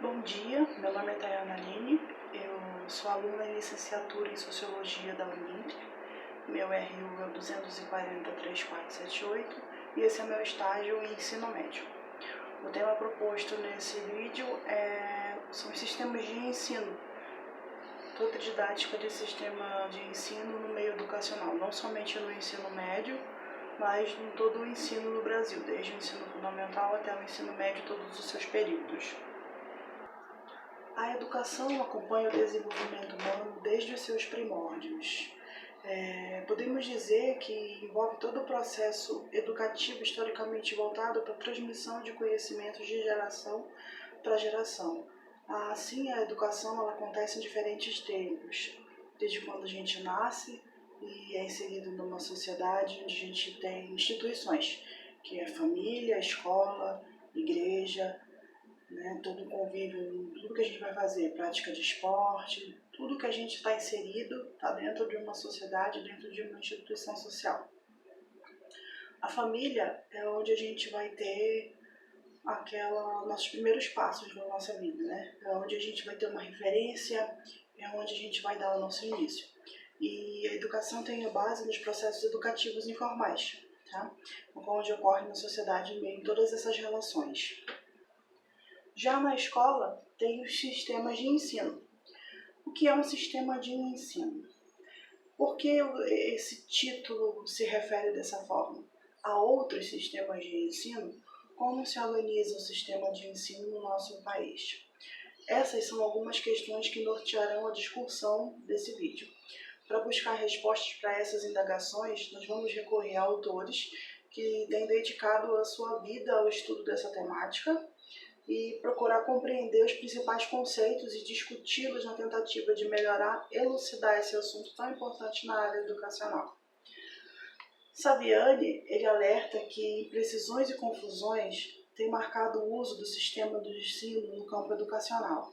Bom dia, meu nome é Tayana Aline, eu sou aluna em licenciatura em Sociologia da Uninter, meu RU é 240-3478 e esse é meu estágio em ensino médio. O tema proposto nesse vídeo são os sistemas de ensino, toda a didática de sistema de ensino no meio educacional, não somente no ensino médio, mas em todo o ensino no Brasil, desde o ensino fundamental até o ensino médio, todos os seus períodos. A educação acompanha o desenvolvimento humano desde os seus primórdios. Podemos dizer que envolve todo o processo educativo historicamente voltado para a transmissão de conhecimentos de geração para geração. Assim, a educação ela acontece em diferentes tempos, desde quando a gente nasce e é inserido numa sociedade onde a gente tem instituições, que é família, escola, igreja, todo o convívio, tudo que a gente vai fazer, prática de esporte, tudo que a gente está inserido está dentro de uma sociedade, dentro de uma instituição social. A família é onde a gente vai ter nossos primeiros passos na nossa vida, É onde a gente vai ter uma referência, é onde a gente vai dar o nosso início. E a educação tem a base nos processos educativos informais, onde ocorre na sociedade em todas essas relações. Já na escola, tem os sistemas de ensino. O que é um sistema de ensino? Por que esse título se refere dessa forma? Há outros sistemas de ensino? Como se organiza o sistema de ensino no nosso país? Essas são algumas questões que nortearão a discussão desse vídeo. Para buscar respostas para essas indagações, nós vamos recorrer a autores que têm dedicado a sua vida ao estudo dessa temática e procurar compreender os principais conceitos e discuti-los na tentativa de melhorar e elucidar esse assunto tão importante na área educacional. Saviani, ele alerta que imprecisões e confusões têm marcado o uso do sistema do ensino no campo educacional.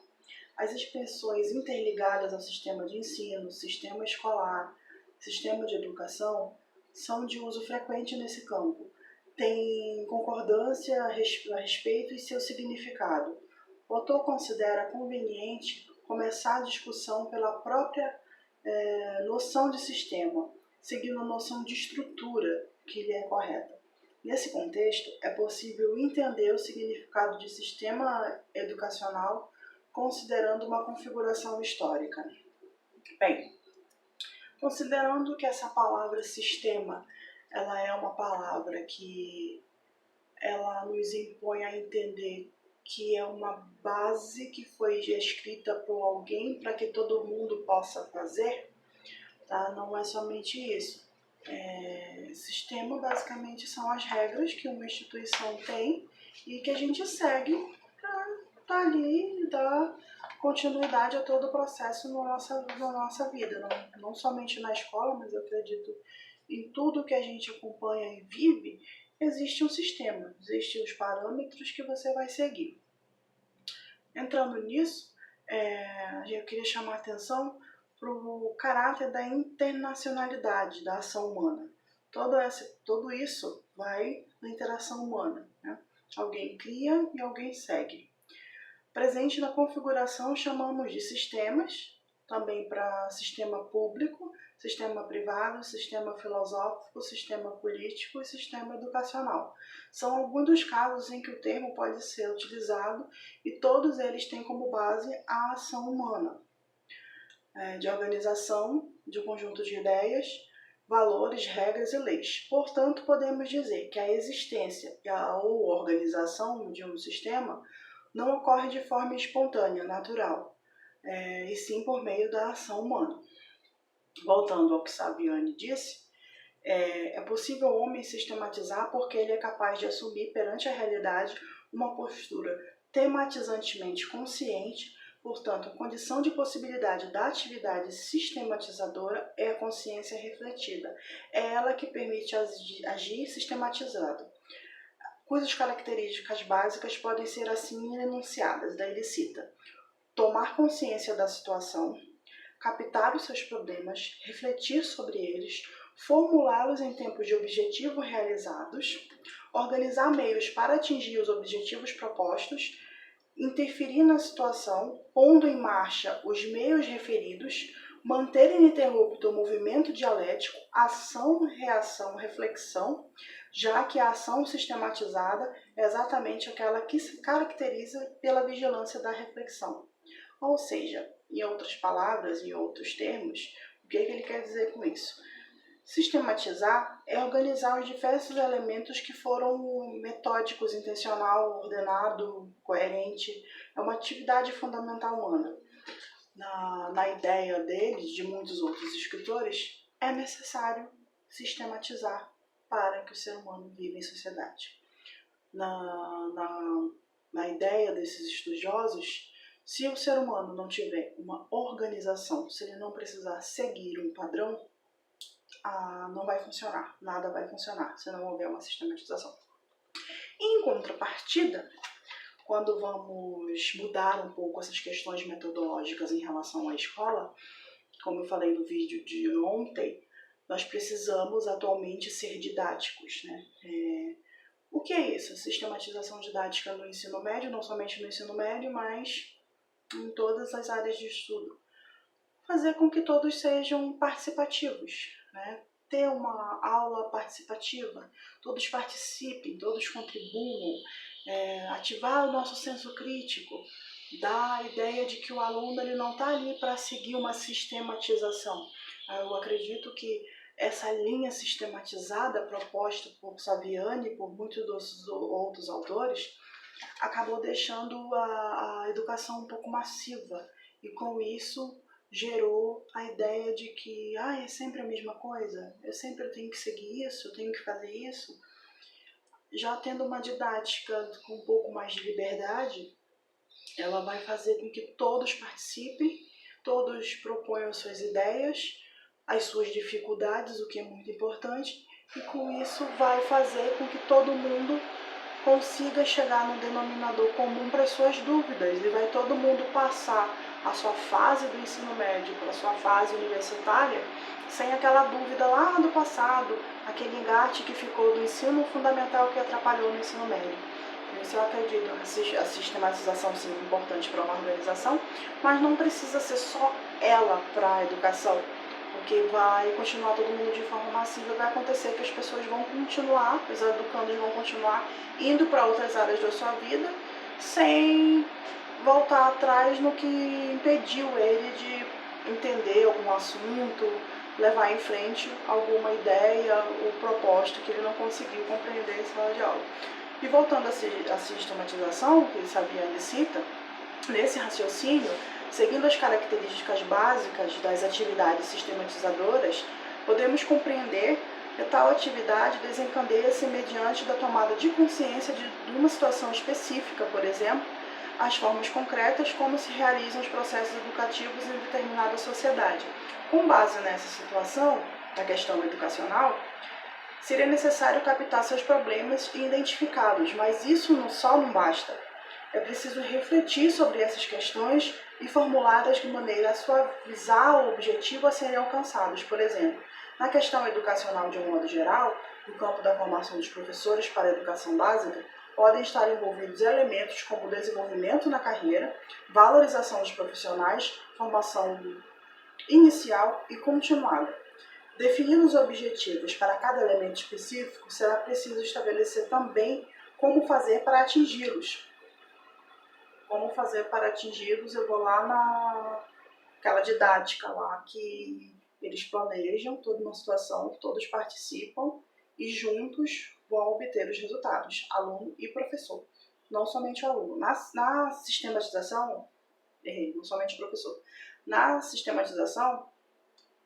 As expressões interligadas ao sistema de ensino, sistema escolar, sistema de educação, são de uso frequente nesse campo. Tem concordância a respeito e seu significado. O autor considera conveniente começar a discussão pela própria noção de sistema, seguindo a noção de estrutura que lhe é correta. Nesse contexto, é possível entender o significado de sistema educacional considerando uma configuração histórica. Bem, considerando que essa palavra sistema ela é uma palavra que ela nos impõe a entender que é uma base que foi escrita por alguém para que todo mundo possa fazer, Não é somente isso. Sistema basicamente são as regras que uma instituição tem e que a gente segue para estar ali e dar continuidade a todo o processo na nossa vida, não somente na escola, mas eu acredito em tudo que a gente acompanha e vive, existe um sistema, existem os parâmetros que você vai seguir. Entrando nisso, eu queria chamar a atenção para o caráter da internacionalidade da ação humana. Tudo isso vai na interação humana. Alguém cria e alguém segue. Presente na configuração chamamos de sistemas, também para sistema público, sistema privado, sistema filosófico, sistema político e sistema educacional. São alguns dos casos em que o termo pode ser utilizado e todos eles têm como base a ação humana, de organização de um conjunto de ideias, valores, regras e leis. Portanto, podemos dizer que a existência ou organização de um sistema não ocorre de forma espontânea, natural, e sim por meio da ação humana. Voltando ao que Saviani disse, é possível o homem sistematizar porque ele é capaz de assumir perante a realidade uma postura tematizantemente consciente. Portanto, a condição de possibilidade da atividade sistematizadora é a consciência refletida. É ela que permite agir sistematizado, cujas características básicas podem ser assim enunciadas. Daí ele cita: tomar consciência da situação, captar os seus problemas, refletir sobre eles, formulá-los em tempos de objetivo realizados, organizar meios para atingir os objetivos propostos, interferir na situação, pondo em marcha os meios referidos, manter ininterrupto o movimento dialético, ação, reação, reflexão, já que a ação sistematizada é exatamente aquela que se caracteriza pela vigilância da reflexão. Ou seja, em outras palavras, em outros termos, o que ele quer dizer com isso? Sistematizar é organizar os diversos elementos que foram metódicos, intencional, ordenado, coerente. É uma atividade fundamental humana. Na ideia deles, de muitos outros escritores, é necessário sistematizar para que o ser humano viva em sociedade. Na ideia desses estudiosos, se o ser humano não tiver uma organização, se ele não precisar seguir um padrão, não vai funcionar, nada vai funcionar se não houver uma sistematização. Em contrapartida, quando vamos mudar um pouco essas questões metodológicas em relação à escola, como eu falei no vídeo de ontem, nós precisamos atualmente ser didáticos, né? O que é isso? A sistematização didática no ensino médio, não somente no ensino médio, mas em todas as áreas de estudo. Fazer com que todos sejam participativos, né? Ter uma aula participativa, todos participem, todos contribuam, ativar o nosso senso crítico, dar a ideia de que o aluno ele não está ali para seguir uma sistematização. Eu acredito que essa linha sistematizada proposta por Saviani e por muitos dos outros autores acabou deixando a educação um pouco massiva e com isso gerou a ideia de que é sempre a mesma coisa, eu sempre tenho que seguir isso, eu tenho que fazer isso. Já tendo uma didática com um pouco mais de liberdade, ela vai fazer com que todos participem, todos proponham suas ideias, as suas dificuldades, o que é muito importante, e com isso vai fazer com que todo mundo consiga chegar no denominador comum para as suas dúvidas e vai todo mundo passar a sua fase do ensino médio para a sua fase universitária sem aquela dúvida lá do passado, aquele engate que ficou do ensino fundamental que atrapalhou no ensino médio. Isso eu acredito, a sistematização sim é importante para uma organização, mas não precisa ser só ela para a educação, porque vai continuar todo mundo de forma massiva, vai acontecer que as pessoas vão continuar, os educandos vão continuar indo para outras áreas da sua vida, sem voltar atrás no que impediu ele de entender algum assunto, levar em frente alguma ideia ou proposta que ele não conseguiu compreender em sala de aula. E voltando à sistematização, que Saviani cita, nesse raciocínio, seguindo as características básicas das atividades sistematizadoras, podemos compreender que tal atividade desencadeia-se mediante da tomada de consciência de uma situação específica, por exemplo, as formas concretas como se realizam os processos educativos em determinada sociedade. Com base nessa situação, da questão educacional, seria necessário captar seus problemas e identificá-los, mas isso só não basta. É preciso refletir sobre essas questões e formulá-las de maneira a suavizar o objetivo a serem alcançados. Por exemplo, na questão educacional de um modo geral, no campo da formação dos professores para a educação básica, podem estar envolvidos elementos como desenvolvimento na carreira, valorização dos profissionais, formação inicial e continuada. Definindo os objetivos para cada elemento específico, será preciso estabelecer também como fazer para atingi-los. Como fazer para atingi-los, eu vou lá naquela didática lá que eles planejam toda uma situação, todos participam e juntos vão obter os resultados, aluno e professor, não somente o aluno. Na sistematização, não somente o professor, na sistematização,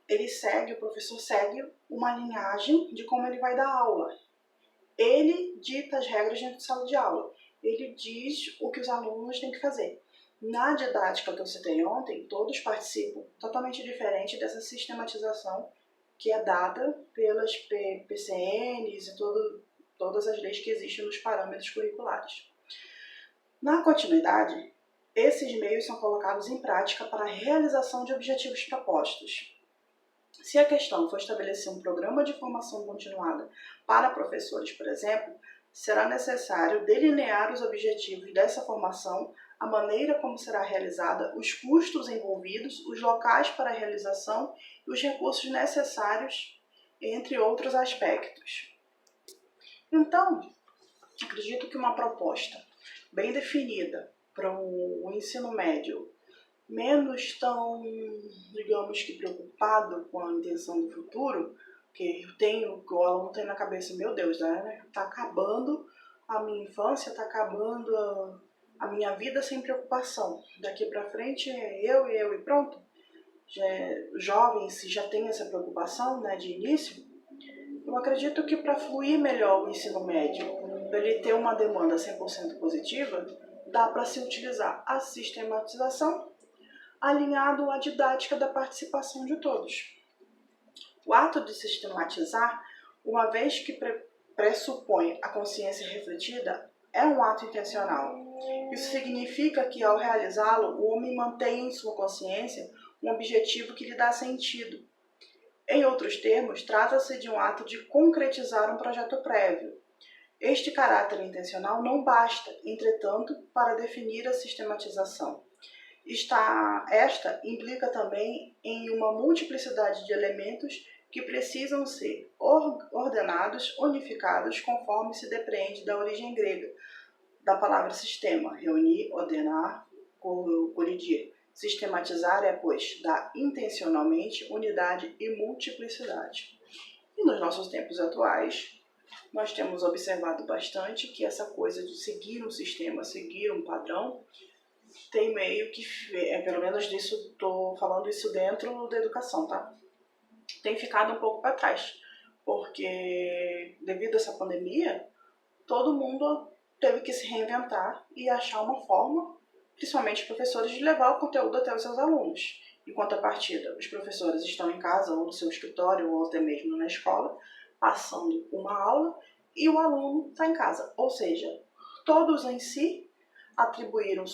o professor segue uma linhagem de como ele vai dar aula. Ele dita as regras dentro de sala de aula. Ele diz o que os alunos têm que fazer. Na didática que eu citei ontem, todos participam, totalmente diferente dessa sistematização que é dada pelas PCNs e todas as leis que existem nos parâmetros curriculares. Na continuidade, esses meios são colocados em prática para a realização de objetivos propostos. Se a questão for estabelecer um programa de formação continuada para professores, por exemplo, será necessário delinear os objetivos dessa formação a maneira como será realizada, os custos envolvidos, os locais para a realização e os recursos necessários, entre outros aspectos. Então, acredito que uma proposta bem definida para o ensino médio, menos tão, digamos que preocupado com a intenção do futuro, que o aluno tem na cabeça, meu Deus, né? Tá acabando a minha infância, tá acabando a minha vida sem preocupação. Daqui para frente é eu e pronto. O jovem, se já tem essa preocupação, né, de início, eu acredito que para fluir melhor o ensino médio, para ele ter uma demanda 100% positiva, dá para se utilizar a sistematização alinhado à didática da participação de todos. O ato de sistematizar, uma vez que pressupõe a consciência refletida, é um ato intencional. Isso significa que, ao realizá-lo, o homem mantém em sua consciência um objetivo que lhe dá sentido. Em outros termos, trata-se de um ato de concretizar um projeto prévio. Este caráter intencional não basta, entretanto, para definir a sistematização. Esta implica também em uma multiplicidade de elementos que precisam ser ordenados, unificados, conforme se depreende da origem grega, da palavra sistema, reunir, ordenar, colidir. Sistematizar é, pois, dar intencionalmente unidade e multiplicidade. E nos nossos tempos atuais, nós temos observado bastante que essa coisa de seguir um sistema, seguir um padrão, tem meio que, pelo menos disso, estou falando isso dentro da educação, tá? Tem ficado um pouco para trás, porque devido a essa pandemia, todo mundo teve que se reinventar e achar uma forma, principalmente os professores, de levar o conteúdo até os seus alunos. Em contrapartida, os professores estão em casa ou no seu escritório ou até mesmo na escola, passando uma aula e o aluno está em casa. Ou seja, todos em si atribuíram a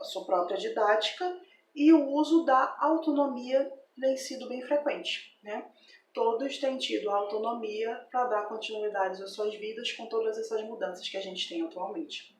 sua própria didática e o uso da autonomia tem sido bem frequente, né? Todos têm tido autonomia para dar continuidade às suas vidas com todas essas mudanças que a gente tem atualmente.